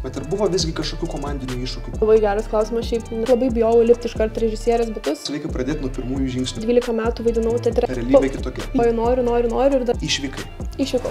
Bet ar buvo visgi kažkokių komandinių iššūkių? Labai geras klausimas, šiaip labai bijau lipti iš karto režisierės batus. Reikia pradėti nuo pirmųjų žingsnių. 12 metų vaidinau teatre. Realybė kitokia. Noriu ir dar Išvykai. išvykau.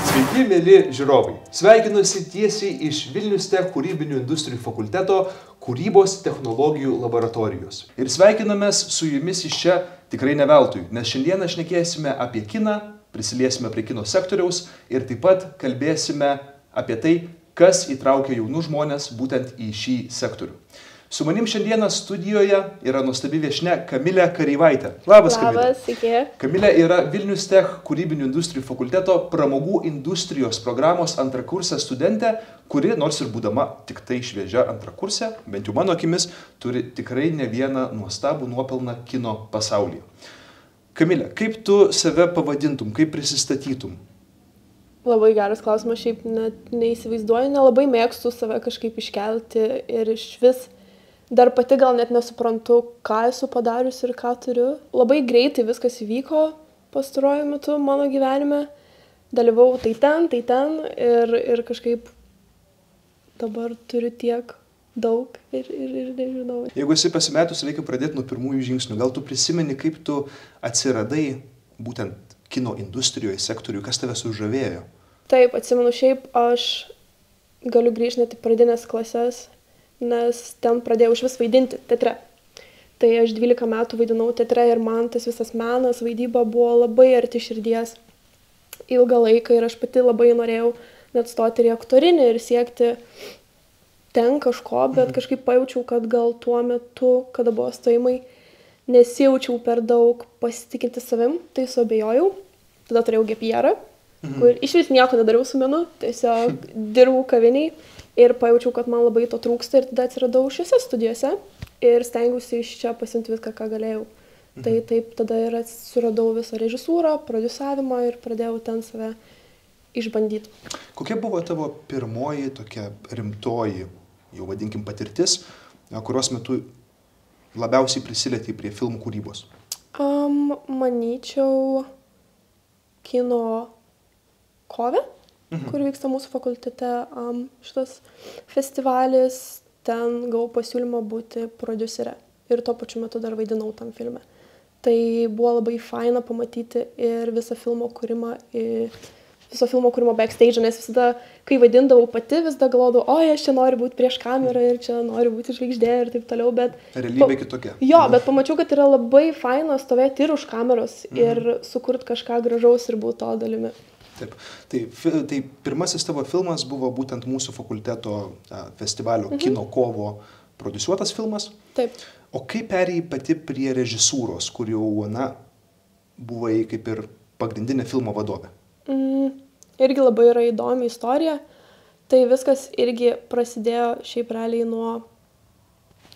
Sveiki, mėly žiūrovai. Sveikinuosi tiesiai iš Vilnius Tech kūrybinių industrijų fakulteto kūrybos technologijų laboratorijos. Ir sveikinamės su jumis iš čia tikrai ne veltui, nes šiandieną šnekėsime apie kiną, prisiliesime prie kino sektoriaus ir taip pat kalbėsime apie tai, kas įtraukia jaunus žmonės būtent į šį sektorių. Su manim šiandieną studijoje yra nuostabi viešnia Kamilė Kareivaitė. Labas, Kamilė. Labas, sveiki. Kamilė yra Vilnius Tech kūrybinių industrijų fakulteto pramogų industrijos programos antrakursė studentė, kuri, nors ir būdama tik tai šviežia antrakursė, bent jau mano akimis, turi tikrai ne vieną nuostabų nuopelną kino pasaulyje. Kamilė, kaip tu save pavadintum, kaip prisistatytum? Labai geras klausimas, šiaip net neįsivaizduoju, nelabai mėgstu save kažkaip iškelti ir iš vis dar pati gal net nesuprantu, ką esu padarius ir ką turiu. Labai greitai viskas įvyko pastaruoju metu mano gyvenime. Dalyvau tai ten ir kažkaip dabar turiu tiek daug ir nežinau. Jeigu esi pasimetus, reikia pradėti nuo pirmųjų žingsnių. Gal tu prisimeni, kaip tu atsiradai būtent kino industrijoje, sektoriuje, kas tave sužavėjo? Taip, atsimenu, šiaip aš galiu grįžti net į pradinės klases, nes ten pradėjau iš vis vaidinti teatre. Tai aš 12 metų vaidinau teatre ir man tas visas menas, vaidyba buvo labai arti širdies ilgą laiką ir aš pati labai norėjau net stoti ir į aktorinį ir siekti ten kažko, bet kažkaip pajaučiau, kad gal tuo metu, kada buvo stojimai, nesijaučiau per daug pasitikinti savim, tai suabejojau. Tada turėjau gap yearą, kur iš vis nieko nedariau su menu, tiesiog dirbau kaviniai. Ir pajaučiau, kad man labai to trūksta ir tada atsiradau šiose studijose ir stengiausi iš čia pasimti viską, ką galėjau. Tai taip tada ir suradau visą režisūrą, prodiusavimą ir pradėjau ten save išbandyti. Kokia buvo tavo pirmoji tokia rimtoji, jau vadinkim, patirtis, kurios metu labiausiai prisilietei prie filmų kūrybos? Manyčiau, kino Kove, kur vyksta mūsų fakultete šitas festivalis, ten gavau pasiūlymą būti prodiuserė ir tuo pačiu metu dar vaidinau tam filme. Tai buvo labai faina pamatyti ir visą filmo kūrimą backstage, nes visada, kai vaidindavau pati, visada galvodavau, oi, aš čia noriu būti prieš kamerą ir čia noriu būti žvaigždė ir taip toliau, bet... Realybė kitokia. Jo, bet pamačiau, kad yra labai faina stovėti ir už kameros ir sukurti kažką gražaus ir būti to dalimi. Taip. Tai pirmasis tavo filmas buvo būtent mūsų fakulteto festivalio Kino Kovo prodiusuotas filmas. Taip. O kaip perėjai pati prie režisūros, kur jau, buvai kaip ir pagrindinė filmo vadovė? Irgi labai yra įdomi istorija. Tai viskas irgi prasidėjo šiaip realiai nuo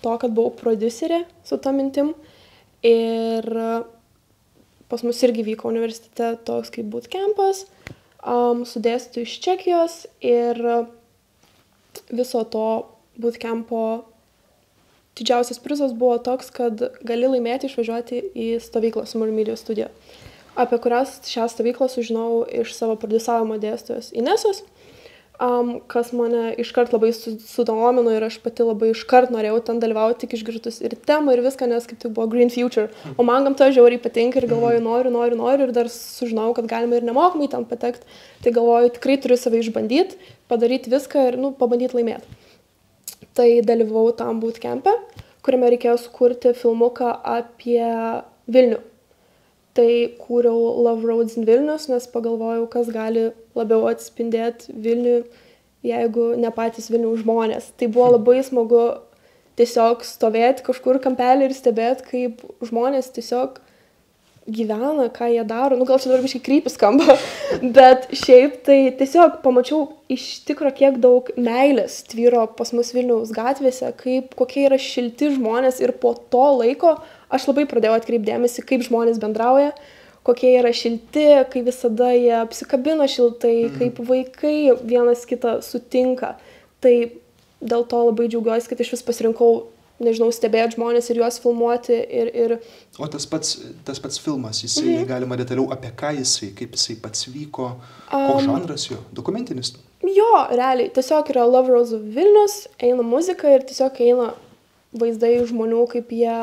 to, kad buvau prodiuserė su ta mintim. Ir pas mus irgi vyko universitete toks kaip bootcampas, su dėstytoju iš Čekijos ir viso to bootcampo didžiausias prizas buvo toks, kad gali laimėti išvažiuoti į stovyklą Summer Media Studio, apie kurias šią stovyklą sužinau iš savo prodiusavimo dėstytojos Inesos, kas mane iškart labai sudomino ir aš pati labai iškart norėjau ten dalyvauti, tik išgirdus ir temą ir viską, nes kaip tai buvo Green Future. O man gamta žiauriai patinka ir galvoju, noriu ir dar sužinau, kad galima ir nemokamai ten patekti. Tai galvoju, tikrai turiu save išbandyti, padaryti viską ir pabandyti laimėti. Tai dalyvau tam bootcamp'e, kuriame reikėjo sukurti filmuką apie Vilnių. Tai kūriau Love Roads in Vilnius, nes pagalvojau, kas gali labiau atspindėti Vilnių, jeigu ne patys Vilniaus žmonės. Tai buvo labai smagu tiesiog stovėti kažkur kampelį ir stebėti, kaip žmonės tiesiog gyvena, ką jie daro. Gal čia dabar biškai creepy skamba, bet šiaip tai tiesiog pamačiau iš tikro, kiek daug meilės tvyro pas mus Vilniaus gatvėse, kokie yra šilti žmonės ir po to laiko aš labai pradėjau atkreipdėmėsi, kaip žmonės bendrauja, kokie yra šilti, kai visada jie apsikabina šiltai, kaip vaikai vienas kitą sutinka. Tai dėl to labai džiaugiuosi, kad iš vis pasirinkau nežinau, stebėti žmonės ir juos filmuoti ir... O tas pats filmas, jisai galima detaliau apie ką jisai, kaip jisai pats vyko, koks žanras jo, dokumentinis? Jo, realiai, tiesiog yra Love Rose of Vilnius, eina muzika ir tiesiog eina vaizdai žmonių, kaip jie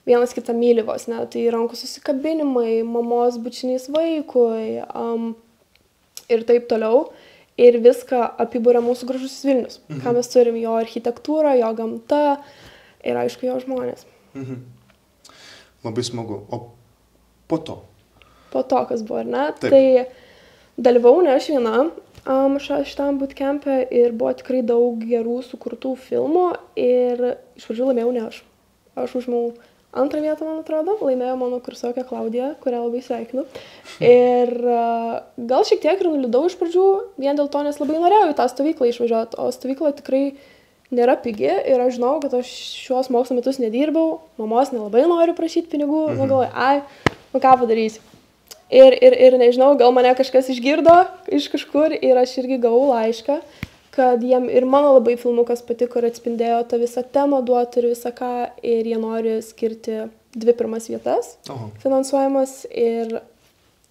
vienas kitą myli vos, ne, tai rankų susikabinimai, mamos bučinys vaikui ir taip toliau. Ir viską apibūrė mūsų gražusis Vilnius. Ką mes turim, jo architektūrą, jo gamta ir aišku, jo žmonės. Labai smagu. O po to? Po to, kas buvo, ar ne? Taip. Tai dalyvau ne aš viena šitam bootcamp'e ir buvo tikrai daug gerų sukurtų filmų ir iš pradžių laimėjau ne aš. Aš užmiau antrą vietą, man atrodo, laimėjo mano kursokė Klaudija, kurią labai sveikinu. Ir gal šiek tiek ir nuliūdau iš pradžių, vien dėl to, nes labai norėjau į tą stovyklą išvažiuoti, o stovykla tikrai nėra pigi ir aš žinau, kad aš šiuos mokslo metus nedirbau, mamos nelabai noriu prašyti pinigų, galvoju, ką padarysiu. Ir nežinau, gal mane kažkas išgirdo iš kažkur ir aš irgi gavau laišką, kad jiem ir mano labai filmukas patiko ir atspindėjo tą visą temą duoti ir visą ką, ir jie nori skirti 2 pirmas vietas finansuojamas ir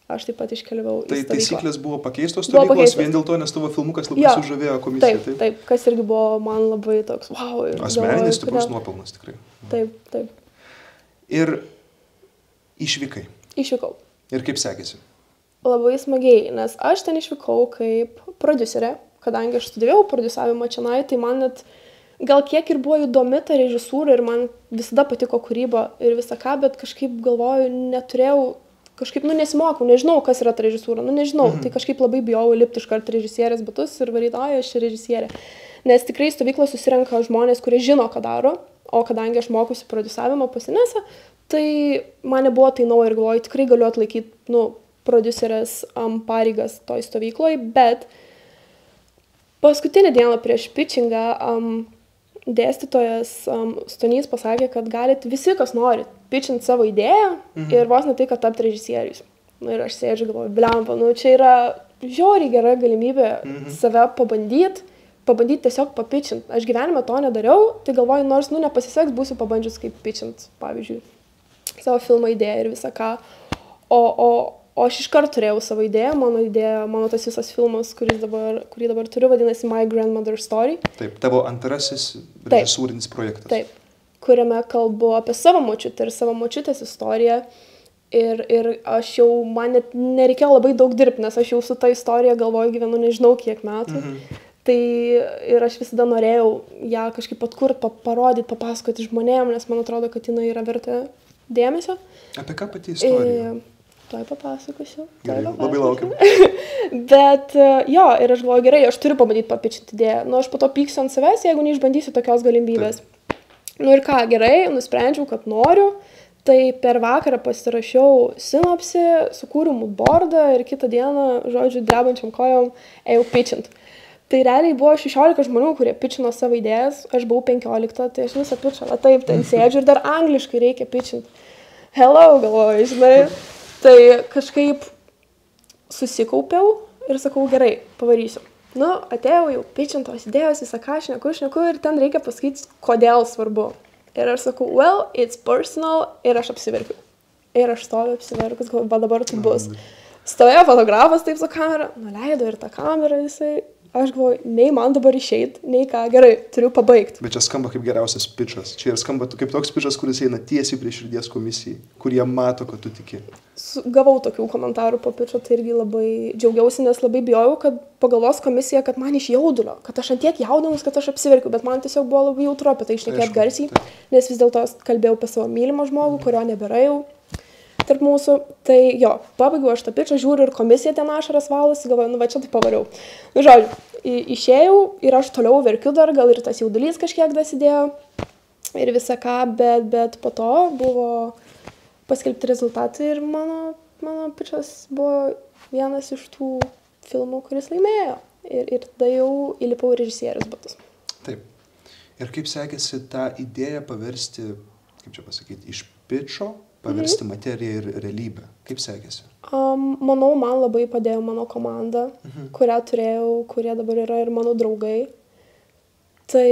aš taip pat iškeliavau į stovyklą. Tai taisyklės buvo pakeistos stovyklos vien dėl to, nes tavo filmukas labai sužavėjo komisiją. Taip, kas irgi buvo man labai toks, wow. Asmeninis stiprus nuopelnas tikrai. Taip. Ir išvykai. Išvykau. Ir kaip sekėsi? Labai smagiai, nes aš ten išvykau kaip prodiuserė. Kadangi aš studijavau prodiusavimą čionai, tai man net gal kiek ir buvo įdomi ta režisūra ir man visada patiko kūryba ir visą ką, bet kažkaip galvoju, neturėjau, kažkaip, nesimokau, nežinau, kas yra ta režisūra, nežinau, tai kažkaip labai bijau lipti iškart režisierės batus ir varyti, aš režisierė. Nes tikrai stovyklą susirenka žmonės, kurie žino, ką daro, o kadangi aš mokusi prodiusavimą pas Inesą, tai man nebuvo tai nauja ir galvoju, tikrai galiu atlaikyti, prodiuserės pareigas toj stovykloj, bet paskutinę dieną prieš pitchingą dėstytojas Stonys pasakė, kad galit visi, kas norit, pitchint savo idėją ir vos ne tai, kad tapti režisierius. Ir aš sėdžiu, galvoju, blemba, čia yra žiauriai gera galimybė save pabandyti tiesiog papitchint. Aš gyvenime to nedariau, tai galvoju, nors nepasiseks, būsiu pabandžius kaip pitchint, pavyzdžiui, savo filmo idėją ir visą ką. O aš iškart turėjau savo idėją, mano tas visas filmas, kurį dabar turiu, vadinasi My Grandmother's Story. Taip, tavo antrasis režisūrinis projektas. Taip, kuriame kalbu apie savo močiutę ir savo močiutės istoriją. Ir aš jau, man net nereikėjo labai daug dirbti, nes aš jau su ta istorija galvoju gyvenu nežinau kiek metų. Tai ir aš visada norėjau ją kažkaip atkurti, parodyti, papasakoti žmonėm, nes man atrodo, kad jinai yra verta dėmesio. Apie ką pati istorija? Tuoj papasakosiu. Gerai, labai laukiam. Bet jo, ir aš galvoju, gerai, aš turiu pabandyti papitchinti idėją. Aš po to pyksiu ant savęs, jeigu neišbandysiu tokios galimybės. Ir ką, gerai, nusprendžiau, kad noriu. Tai per vakarą pasirašiau sinopsį, sukūriau moodboardą ir kitą dieną, žodžiu, drebančiam kojom ėjau pitchint. Tai realiai buvo 16 žmonių, kurie pitchino savo idėjas, aš buvau 15, tai aš visą pitchą, taip, ten sėdžiu ir dar angliškai reikia pitchint. Hello, galvoju, žinai. Tai kažkaip susikaupiau ir sakau, gerai, pavarysiu. Atėjau jau pitchintos idėjos, visą ką šneku ir ten reikia pasakyti, kodėl svarbu. Ir aš sakau, well, it's personal, ir aš apsiverkiu. Ir aš stoviu apsiverkus, galvoju, dabar tai bus. Stovėjo fotografas taip su kamera, nuleido ir tą kamerą jisai. Aš galvoju, nei man dabar išeit, nei ką, gerai, turiu pabaigti. Bet čia skamba kaip geriausias pitchas. Čia ir skamba kaip toks pitchas, kuris eina tiesiai prie širdies komisijai, kurie mato, kad tu tiki. Gavau tokių komentarų po pitcho, tai irgi labai džiaugiausi, nes labai bijojau, kad pagalvos komisija, kad man iš jaudulio, kad aš ant tiek jaudinus, kad aš apsiverkiu, bet man tiesiog buvo labai jautru apie tai šnekėti garsiai, nes vis dėlto kalbėjau apie savo mylimą žmogų, kurio nebėra jau tarp mūsų. Tai jo, pabaigiau aš tą pitchą, žiūriu ir komisija ten ašaras valosi, galvoju, va čia tai pavariau. Žodžiu, išėjau ir aš toliau verkiu dar, gal ir tas jaudulys kažkiek dasidėjo ir visą ką, bet po to buvo paskelbti rezultatai ir mano pitchas buvo vienas iš tų filmų, kuris laimėjo. Ir tada jau įlipau režisierės batus. Taip. Ir kaip sekėsi tą idėją paversti, kaip čia pasakyti, iš pitcho, paversti materiją ir realybę? Kaip sekėsi? Manau, man labai padėjo mano komanda, kurią turėjau, kurie dabar yra ir mano draugai. Tai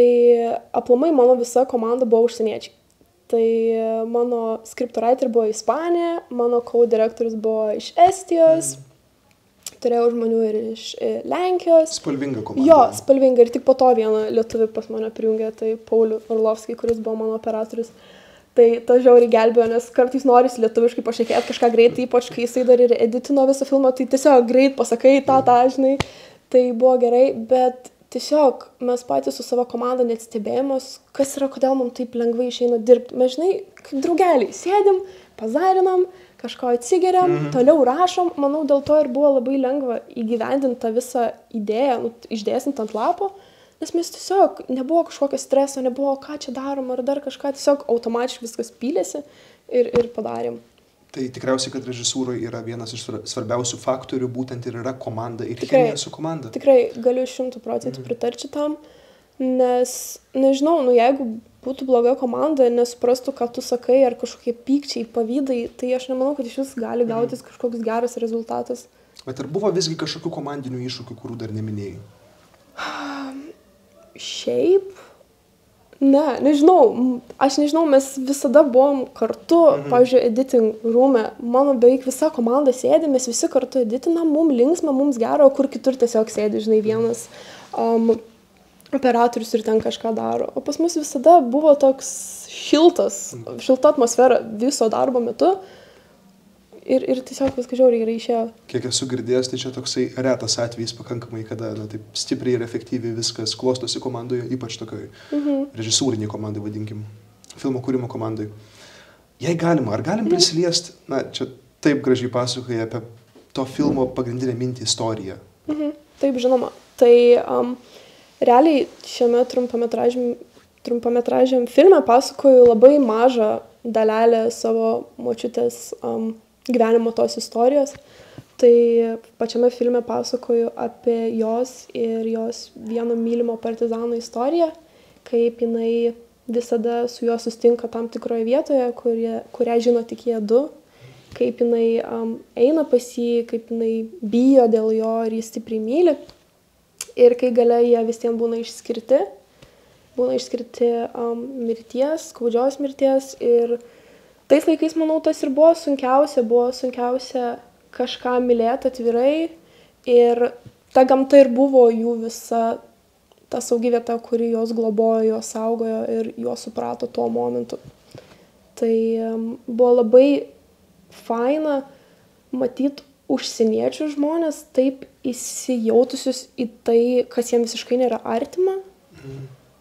aplamai mano visa komanda buvo užsieniečiai. Tai mano scriptwriter buvo Ispanija, mano co-direktorius buvo iš Estijos, turėjau žmonių ir iš Lenkijos. Spalvinga komanda. Jo, spalvinga. Ir tik po to vieną lietuvį pas mane prijungė, tai Paulių Orlovskį, kuris buvo mano operatorius. Tai tas žiauriai gelbėjo, nes kartais norisi lietuviškai pašnekėti kažką greitai, ypač kai jisai dar ir editino visą filmą, tai tiesiog greit pasakai tą, žinai. Tai buvo gerai, bet tiesiog mes patys su savo komanda net stebėjomos, kas yra, kodėl mums taip lengvai išeina dirbti. Mes, žinai, kaip draugeliai, sėdim, pazarinam, kažko atsigeriam, toliau rašom. Manau, dėl to ir buvo labai lengva įgyvendinti tą visą idėją, išdėstinti ant lapo, nes mes tiesiog nebuvo kažkokio streso, nebuvo ką čia darom ar dar kažką, tiesiog automatiškai viskas pylėsi ir padarėm. Tai tikriausiai, kad režisūroje yra vienas iš svarbiausių faktorių, būtent ir yra komanda ir chemija su komanda. Tikrai galiu 100% pritarti tam, nes, nežinau, jeigu būtų bloga komanda, nesuprastų, ką tu sakai, ar kažkokie pykčiai, pavydai, tai aš nemanau, kad iš vis gali gautis kažkoks geras rezultatas. Bet ar buvo visgi kažkokių komandinių iššūkių, kurių dar neminėjai? Šiaip... nežinau, aš nežinau, mes visada buvom kartu, pavyzdžiui, editing rūme, mano beveik visa komanda sėdi, mes visi kartu editinam, mums linksma, mums gero, o kur kitur tiesiog sėdi, žinai, vienas operatorius ir ten kažką daro. O pas mus visada buvo toks šilta atmosfera viso darbo metu ir tiesiog viskas žiauriai gerai išėjo. Kiek esu girdėjęs, tai čia toksai retas atvejis pakankamai, kada taip stipriai ir efektyviai viskas klostosi komandoje, ypač tokioj režisūriniai komandai, vadinkim, filmo kūrimo komandai. Jei galima, ar galim prisiliesti, čia taip gražiai pasakoja apie to filmo pagrindinę mintį, istoriją? Taip, žinoma. Tai realiai šiame trumpametražiam filme pasakoju labai mažą dalelę savo močiutės gyvenimo tos istorijos. Tai pačiame filme pasakoju apie jos ir jos vieno mylimo partizano istoriją, kaip jinai visada su juo susitinka tam tikroje vietoje, kurią žino tik jie du, kaip jinai eina pas jį, kaip jinai bijo dėl jo ir jį stipriai myli. Ir kai gale jie vis tiem būna išskirti mirties, skaudžios mirties. Ir tais laikais, manau, tas ir buvo sunkiausia kažką mylėti atvirai. Ir ta gamta ir buvo jų visa ta saugi vieta, kuri jos globojo, jos saugojo ir juos suprato tuo momentu. Tai buvo labai faina matyti užsieniečių žmonės taip įsijautusius į tai, kas jiems visiškai nėra artima.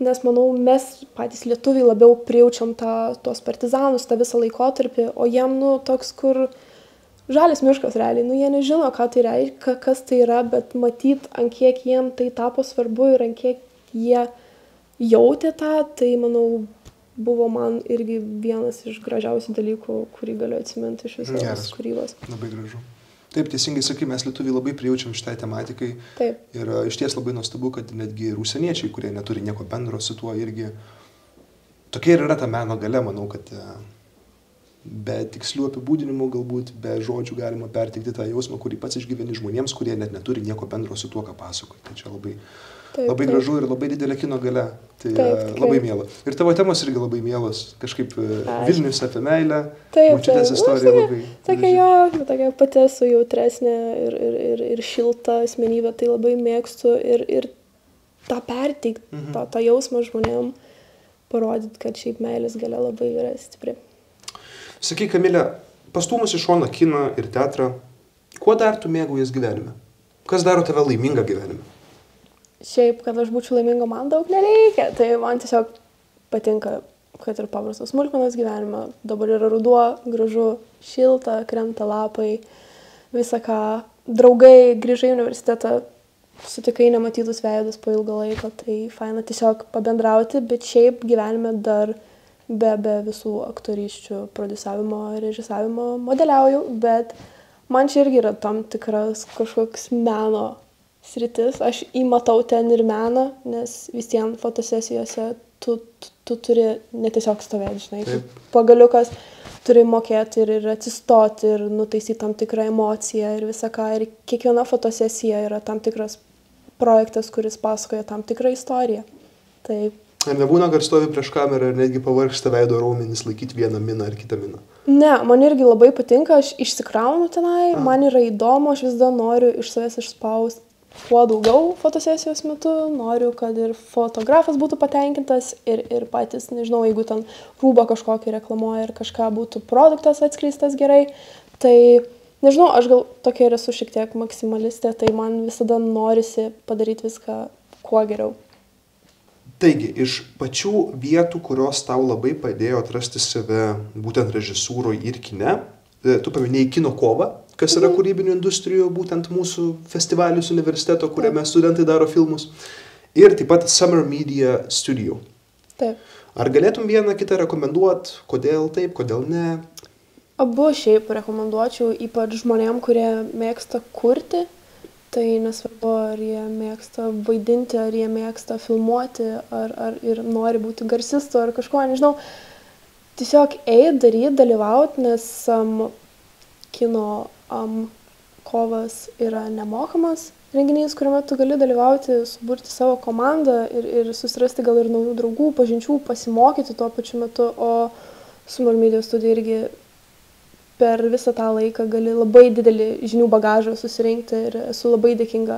Nes, manau, mes patys lietuviai labiau prijaučiam tuos partizanus, tą visą laikotarpį, o jiem, toks, kur žalias miškas realiai, jie nežino, ką tai reiškia, kas tai yra, bet matyt, ant kiek jiem tai tapo svarbu ir ant kiek jie jautė tą, tai, manau, buvo man irgi vienas iš gražiausių dalykų, kurį galiu atsiminti iš visos kūrybos. Labai gražu. Taip, teisingai sakai, mes lietuviai labai prijaučiam šitai tematikai. Taip. Ir išties labai nuostabu, kad netgi ir užsieniečiai, kurie neturi nieko bendro su tuo irgi. Tokia ir yra ta meno galia, manau, kad be tikslių apibūdinimų, galbūt be žodžių galima perteikti tą jausmą, kurį pats išgyveni žmonėms, kurie net neturi nieko bendro su tuo, ką pasakoji. Tai čia labai gražu ir labai didelė kino galia. Tai labai miela. Ir tavo temos irgi labai mielos. Kažkaip Vilnius apie meilę, močiutės istorija labai. Tokia pati esu jautresnė ir šilta asmenybė, tai labai mėgstu ir tą perteikti, tą jausmą žmonėm, parodyti, kad šiaip meilės galia labai yra stipri. Sakyk, Kamilė, pastūmus į šoną kiną ir teatrą, kuo dar tu mėgaujies gyvenime? Kas daro tave laimingą gyvenime? Šiaip, kad aš būčiau laiminga, man daug nereikia. Tai man tiesiog patinka, kad ir paprastos smulkmenos gyvenime. Dabar yra ruduo, gražu, šilta, krenta lapai, visą ką. Draugai, grįžai į universitetą, sutikai nematytus veidus po ilgą laiko, tai faina tiesiog pabendrauti, bet šiaip gyvenime dar be visų aktorysčių, prodiusavimo, režisavimo modeliauju, bet man čia irgi yra tam tikras kažkoks meno sritis. Aš įmatau ten ir meną, nes vis tien fotosesijose tu turi ne tiesiog stovėti, žinai, kaip pagaliukas, turi mokėti ir atsistoti ir nutaisyti tam tikrą emociją ir visą ką. Ir kiekviena fotosesija yra tam tikras projektas, kuris pasakoja tam tikrą istoriją. Taip. Ar nebūna, kad stovi prieš kamerą ir netgi pavargsta veido raumenis laikyti vieną miną ar kitą miną? Ne, man irgi labai patinka, aš išsikraunu tenai, man yra įdomu, aš vis dar noriu iš savęs išspausti kuo daugiau fotosesijos metu, noriu, kad ir fotografas būtų patenkintas ir patys, nežinau, jeigu ten rūbą kažkokį reklamuoja ir kažką būtų produktas atskleistas gerai, tai nežinau, aš gal tokia ir esu šiek tiek maksimalistė, tai man visada norisi padaryti viską kuo geriau. Taigi, iš pačių vietų, kurios tau labai padėjo atrasti save būtent režisūroje ir kine, tu paminėjai Kino kovą, kas yra kūrybinių industrijų, būtent mūsų festivalis universiteto, kuriame studentai daro filmus, ir taip pat Summer Media Studio. Taip. Ar galėtum vieną kitą rekomenduoti, kodėl taip, kodėl ne? Abu šiaip rekomenduočiau, ypač žmonėm, kurie mėgsta kurti. Tai nesvarbu, ar jie mėgsta vaidinti, ar jie mėgsta filmuoti, ar ir nori būti garsistu, ar kažko, nežinau. Tiesiog daryti, dalyvauti, nes kino kovas yra nemokamas renginys, kuriame tu gali dalyvauti, suburti savo komandą ir susirasti gal ir naujų draugų, pažinčių, pasimokyti tuo pačiu metu, o Summer Media Studio irgi per visą tą laiką gali labai didelį žinių bagažą susirinkti ir esu labai dėkinga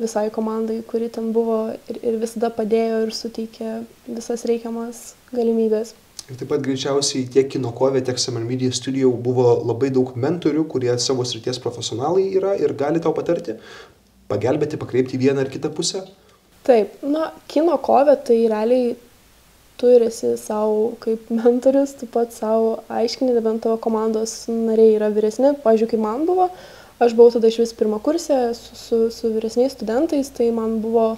visai komandai, kuri ten buvo ir visada padėjo ir suteikė visas reikiamas galimybės. Ir taip pat greičiausiai tiek Kino kovė, tiek Summer Media Studio buvo labai daug mentorių, kurie savo srities profesionalai yra ir gali tau patarti, pagelbėti, pakreipti vieną ar kitą pusę? Taip, Kino kovė tai realiai tu ir esi savo kaip mentorius, tu pats savo aiškini, nebent tavo komandos nariai yra vyresni. Pavyzdžiui, kai man buvo, aš buvau tada iš vis pirmą kursę su vyresniais studentais, tai man buvo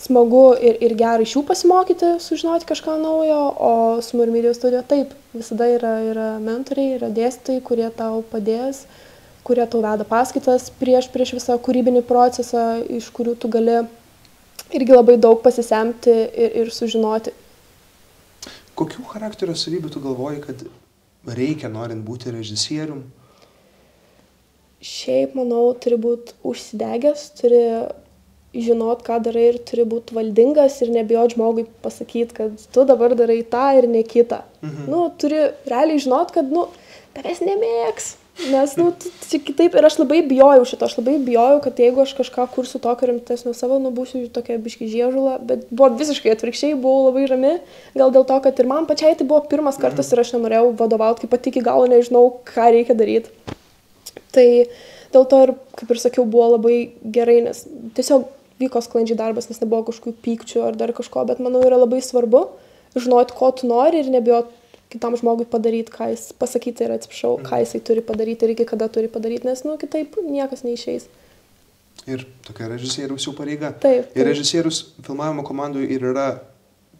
smagu ir gerai iš jų pasimokyti, sužinoti kažką naujo, o Summer Media Studio taip, visada yra mentoriai, yra dėstytojai, kurie tau padės, kurie tau veda paskaitas prieš visą kūrybinį procesą, iš kurių tu gali irgi labai daug pasisemti ir sužinoti. Kokių charakterio savybių tu galvoji, kad reikia norint būti režisierium? Šiaip, manau, turi būti užsidegęs, turi žinot, ką darai ir turi būti valdingas ir nebijot žmogui pasakyti, kad tu dabar darai tą ir ne kitą. Turi realiai žinot, kad, tavęs nemėgs. Nes, kitaip, ir aš labai bijojau šito, kad jeigu aš kažką kursiu tokio rimtesnio savo, būsiu tokia biški žiežula, bet buvo visiškai atvirkščiai, buvau labai rami, gal dėl to, kad ir man pačiai tai buvo pirmas kartas ir aš nenorėjau vadovauti, kaip pati iki galo nežinau, ką reikia daryti. Tai dėl to ir, kaip ir sakiau, buvo labai gerai, nes tiesiog vyko sklandžiai darbas, nes nebuvo kažkokių pykčių ar dar kažko, bet manau yra labai svarbu žinoti, ko tu nori ir nebijot kitam žmogui padaryti, ką jis pasakyti ir atsiprašau, ką jisai turi padaryti ir iki kada turi padaryti, nes, kitaip niekas neišeis. Ir tokia režisieriaus jau pareiga. Taip. Ir režisierius filmavimo komandui ir yra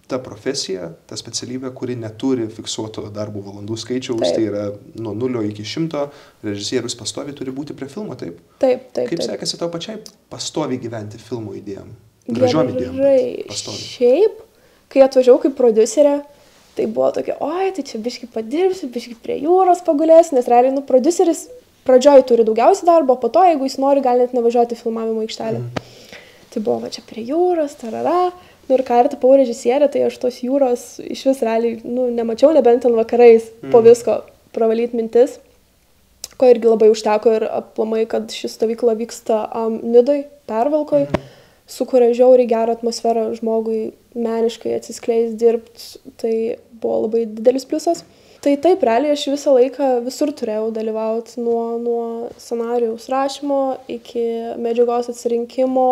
ta profesija, ta specialybė, kuri neturi fiksuoto darbo valandų skaičiaus, tai yra nuo 0 iki 100, režisierius pastoviai turi būti prie filmo, taip? Taip. Kaip sekasi tau pačiai pastoviai gyventi filmo idėjom? Gražiom idėjom, pastoviai. Šiaip, kai atvažiavau kaip prodiuserė, tai buvo tokia, tai čia biški padirbsiu, biški prie jūros pagulėsiu, nes realiai, prodiuseris pradžioj turi daugiausiai darbo, po to, jeigu jis nori, gali net nevažiuoti į filmavimo aikštelę. Tai buvo, čia prie jūros, tarara, ir ką ir tapau režisierė, tai aš tos jūros iš vis realiai, nemačiau, nebent ten vakarais po visko pravalyti mintis, ko irgi labai užteko ir aplamai, kad ši stovykla vyksta Nidoj, Pervalkoj, sukuria žiauriai gerą atmosferą žmogui meniškai atsiskleis dirbti, tai buvo labai didelis pliusas. Tai taip, realiai aš visą laiką visur turėjau dalyvauti nuo scenarijaus rašymo iki medžiagos atsirinkimo,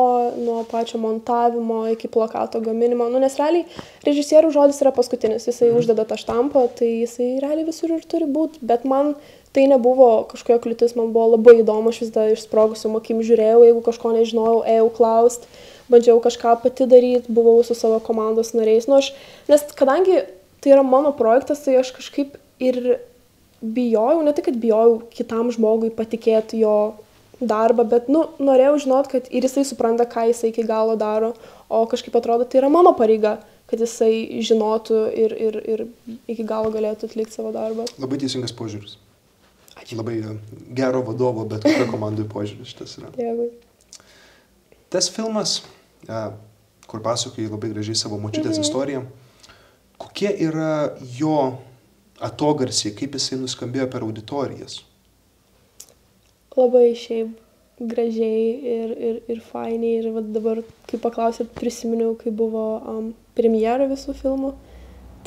nuo pačio montavimo iki plakato gaminimo. Nes realiai režisierių žodis yra paskutinis, jisai uždeda tą štampą, tai jisai realiai visur ir turi būti, bet man tai nebuvo kažkokia kliūtis, man buvo labai įdomu, aš vis dar išsprogusiu akim žiūrėjau, jeigu kažko nežinojau, ėjau klaust, bandžiau kažką pati daryti, buvau su savo komandos nariais. Nes kadangi tai yra mano projektas, tai aš kažkaip ir bijojau, ne tik, kad bijojau kitam žmogui patikėti jo darbą, bet norėjau žinot, kad ir jisai supranta, ką jisai iki galo daro, o kažkaip atrodo, tai yra mano pareiga, kad jisai žinotų ir iki galo galėtų atlikti savo darbą. Labai teisingas požiūris. Ačiū. Labai gero vadovo, bet kokio komandai požiūris šitas yra. Dėkui. Tas filmas, kur pasakoji labai gražiai savo močiutės istoriją. Kokie yra jo atogarsiai, kaip jisai nuskambėjo per auditorijas? Labai šiaip gražiai ir fainiai. Ir dabar, kai paklausėt, prisiminiau, kai buvo premjera visų filmų.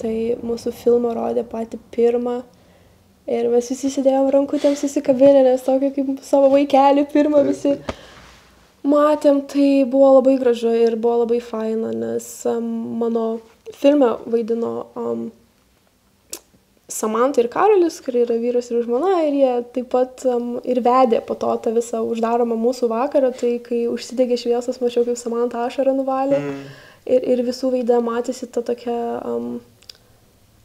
Tai mūsų filmą rodė patį pirmą. Ir mes visi sėdėjom rankutėm susikabinę, nes tokį kaip savo vaikelį pirmą visi matėm. Tai buvo labai gražu ir buvo labai faina, nes mano filme vaidino Samanta ir Karolis, kurie yra vyras ir žmona, ir jie taip pat ir vedė po to tą visą uždaromą mūsų vakarą. Tai kai užsidegė šviesos, mačiau, kaip Samanta ašarą nuvalė. Ir visų veide matėsi ta tokia,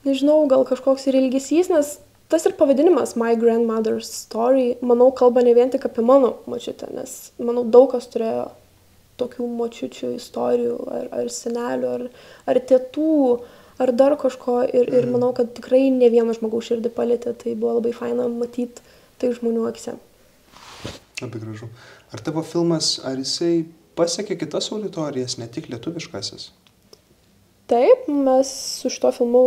nežinau, gal kažkoks ir ilgesys, nes tas ir pavadinimas My Grandmother's Story, manau, kalba ne vien tik apie mano močiutę, nes, manau, daug kas turėjo tokių močiučių istorijų, ar senelių, ar tėtų, ar dar kažko. Ir manau, kad tikrai ne vieno žmogaus širdį palietė, tai buvo labai faina matyti tai žmonių akise. Labai gražu. Ar tavo filmas, ar jisai pasiekė kitas auditorijas, ne tik lietuviškasis? Taip, mes su šito filmu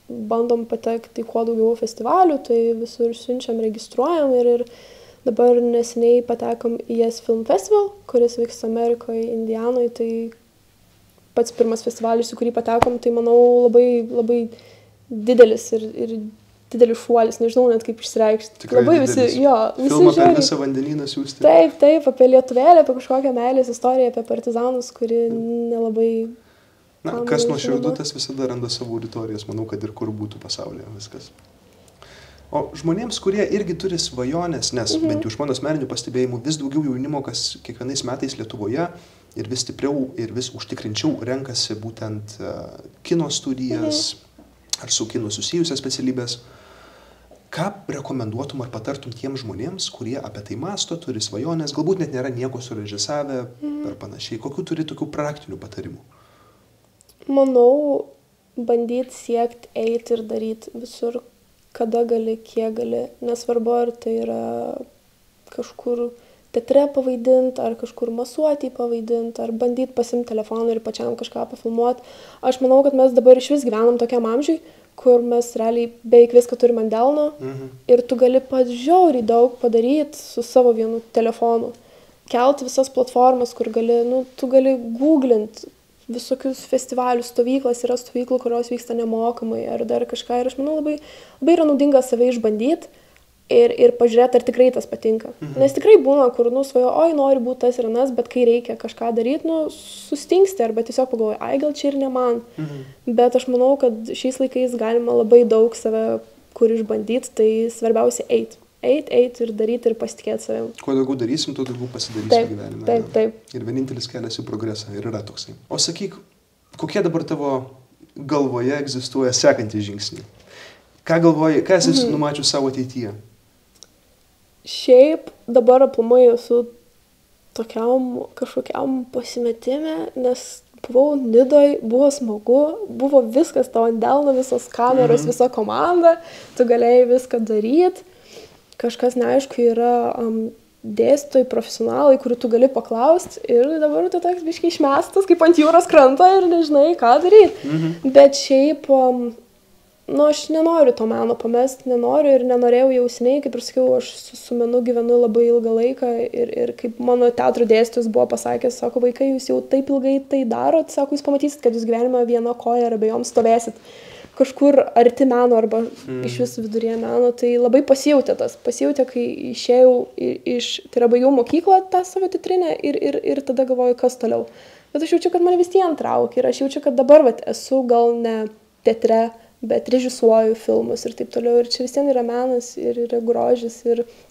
bandom patekti į kuo daugiau festivalių, tai visur siunčiam, registruojam ir dabar neseniai patekom į Yes Film Festival, kuris vyks Amerikoje, Indianoje. Tai pats pirmas festivalis, į kurį patekom, tai manau labai, labai didelis ir didelis šuolis, nežinau net kaip išsireikšti. Tikrai labai didelis. visi, jo, visi Filmą per žiūri. visą vandenyną siųsti. Taip, apie lietuvėlę, apie kažkokią meilės istoriją, apie partizanus, kuri nelabai... Na, kas nuoširdu, tas visada randa savo auditorijas, manau, kad ir kur būtų pasaulyje viskas. O žmonėms, kurie irgi turi svajonės, nes bent jau iš mano asmeninių pastebėjimų vis daugiau jaunimo, kas kiekvienais metais Lietuvoje ir vis stipriau ir vis užtikrinčiau renkasi būtent kino studijas ar su kinu susijusias specialybės. Ką rekomenduotum ar patartum tiems žmonėms, kurie apie tai masto, turi svajonės, galbūt net nėra nieko surežisavę ar panašiai. Kokių turi tokių praktinių patarimų? Manau, bandyti siekti, eiti ir daryti visur, kada gali, kiek gali. Nesvarbu, ar tai yra kažkur teatre pavaidinti, ar kažkur masuoti pavaidinti, ar bandyti pasimti telefoną ir pačiam kažką pafilmuoti. Aš manau, kad mes dabar iš vis gyvenam tokiam amžiui, kur mes realiai beveik viską turime ant delno ir tu gali pats žiauriai daug padaryti su savo vienu telefonu. Kelti visas platformas, kur gali, tu gali googlinti visokius festivalius, stovyklas, yra stovyklų, kurios vyksta nemokamai ar dar kažką. Ir aš manau, labai yra naudinga save išbandyti ir pažiūrėti, ar tikrai tas patinka. Nes tikrai būna, kur svajo, noriu būti tas ir anas, bet kai reikia kažką daryti, sustingsti arba tiesiog pagalvoju, gal čia ir ne man. Bet aš manau, kad šiais laikais galima labai daug save kur išbandyti, tai svarbiausia eiti. Eiti ir daryti ir pasitikėti savim. Kuo daugiau darysim, tuo daugiau pasidarysim gyvenime. Taip. Ir vienintelis kelias į progresą ir yra toksai. O sakyk, kokie dabar tavo galvoje egzistuoja sekantys žingsniai? Ką galvoji, ką esi numačius savo ateityje? Šiaip dabar aplamai esu kažkokiam pasimetime, nes buvau Nidoj, buvo smagu, buvo viskas tavo ant delno, visos kameros, visa komanda, tu galėjai viską daryti. Kažkas neaišku yra dėstytojai, profesionalai, kurių tu gali paklausti ir dabar tu toks biškai išmestas kaip ant jūros kranto ir nežinai, ką daryti. Bet šiaip, aš nenoriu to meno pamesti, nenoriu ir nenorėjau jau seniai, kaip ir sakiau, aš su menu gyvenu labai ilgą laiką ir kaip mano teatro dėstytojas buvo pasakęs, sako, vaikai, jūs jau taip ilgai tai darot, sako, jūs pamatysit, kad jūs gyvenime viena koja ir abejom stovėsit kažkur arti meno arba iš vis viduryje meno, tai labai pasijautė, kai išėjau tai yra baigiau mokyklą tą savo teatrinę ir tada galvoju, kas toliau. Bet aš jaučiu, kad mane vis tiek traukia ir aš jaučiu, kad dabar esu gal ne teatre, bet režisuoju filmus ir taip toliau. Ir čia vis tiek yra menas ir yra grožis.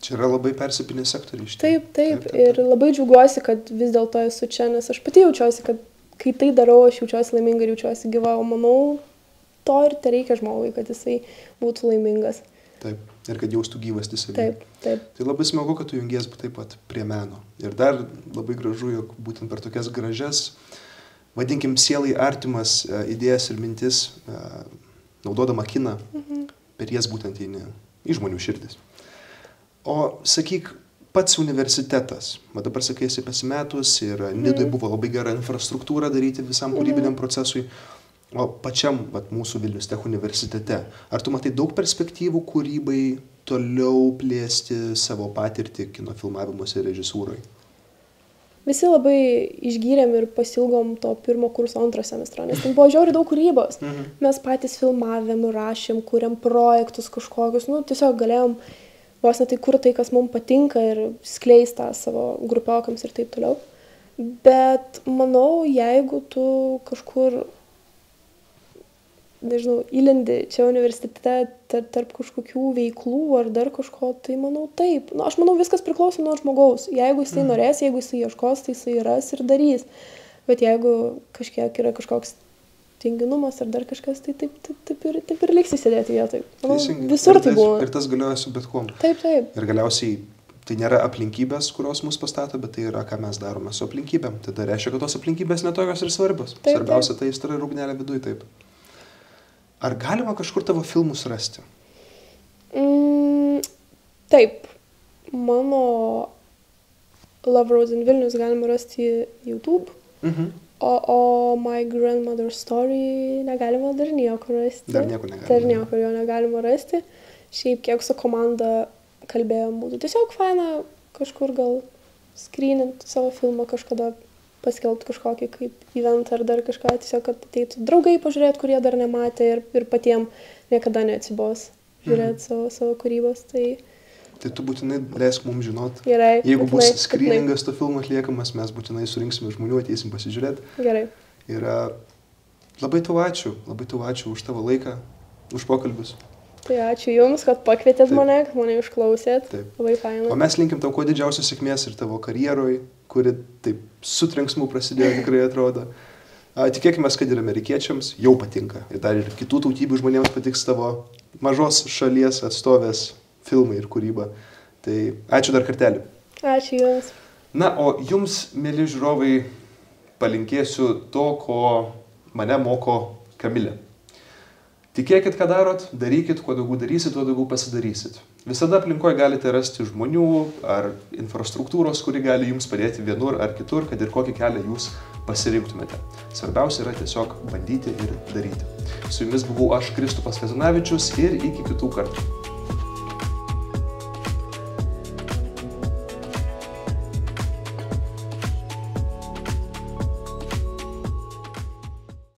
Čia yra labai persipinę sektoriai. Taip. Ir labai džiaugiuosi, kad vis dėlto esu čia, nes aš pati jaučiuosi, kad kai tai darau, aš jaučiuosi laiminga ir jaučiuosi gyva, o manau, to ir tai reikia žmogui, kad jisai būtų laimingas. Taip, ir kad jaustų gyvastį savį. Taip. Tai labai smagu, kad tu jungies taip pat prie meno. Ir dar labai gražu, jog būtent per tokias gražias, vadinkim, sielai artimas idėjas ir mintis, naudodama kiną, per jas būtent į žmonių širdis. O sakyk, pats universitetas, dabar sakai, esi pasimetus ir Nidoj buvo labai gera infrastruktūra daryti visam kūrybiniam procesui, o pačiam mūsų Vilnius Tech universitete, ar tu matai daug perspektyvų kūrybai toliau plėsti savo patirtį kino filmavimuose ir režisūrai? Visi labai išgyrėm ir pasilgom to pirmo kurso antro semestro, nes ten buvo žiauriai daug kūrybos. Mes patys filmavėm, rašėm, kūrėm projektus kažkokius, tiesiog galėjom vos ne tai kur tai, kas mums patinka ir skleis tą savo grupiokams ir taip toliau. Bet manau, jeigu tu kažkur, nežinau, įlendi čia universitete tarp kažkokių veiklų ar dar kažko, tai manau taip. Aš manau, viskas priklauso nuo žmogaus. Jeigu jisai norės, jeigu jisai ieškos, tai jisai ras ir darys. Bet jeigu kažkiek yra kažkoks tinginumas ar dar kažkas, tai taip ir liksi sėdėti vietoj. Manau, visur tai buvo. Ir tas galioja su bet kuom. Taip. Ir galiausiai tai nėra aplinkybės, kurios mus pastato, bet tai yra, ką mes darome su aplinkybėm. Tai reiškia, kad tos aplinkybės netokios ir svarbios. Svarbiausia tai aistra ir ugnelė viduj, taip. Ar galima kažkur tavo filmus rasti? Taip. Mano Love Roads in Vilnius galima rasti YouTube. O My Grandmother's Story negalima dar niekur rasti. Dar niekur negalima. Dar niekur jo negalima rasti. Šiaip kiek su komanda kalbėjom, būtų tiesiog faina kažkur gal skrynint savo filmą kažkada, paskelbti kažkokį kaip eventą ar dar kažką, tiesiog, kad ateitų draugai pažiūrėti, kurie dar nematė ir patiem niekada neatsibos žiūrėti savo kūrybos. Tai tu būtinai leisk mums žinot. Gerai. Jeigu bus skryningas to filmo atliekamas, mes būtinai surinksime žmonių, ateisim pasižiūrėti. Gerai. Ir labai tau ačiū už tavo laiką, už pokalbius. Tai ačiū Jums, kad pakvietėt mane, kad mane išklausėt. Labai faina. O mes linkim tau kuo didžiausios sėkmės ir tavo karjeroj, kuri taip su trenksmu prasidėjo, tikrai atrodo. Tikėkime, kad ir amerikiečiams jau patinka. Ir dar ir kitų tautybių žmonėms patiks tavo mažos šalies atstovės filmai ir kūryba. Tai ačiū dar kartelį. Ačiū Jums. Na, o Jums, mieli žiūrovai, palinkėsiu to, ko mane moko Kamilė. Tikėkit, ką darot, darykit, kuo daugiau darysit, tuo daugiau pasidarysit. Visada aplinkoje galite rasti žmonių ar infrastruktūros, kuri gali jums padėti vienur ar kitur, kad ir kokį kelią jūs pasirinktumėte. Svarbiausia yra tiesiog bandyti ir daryti. Su jumis buvau aš, Kristupas Kazanavičius, ir iki kitų kartų.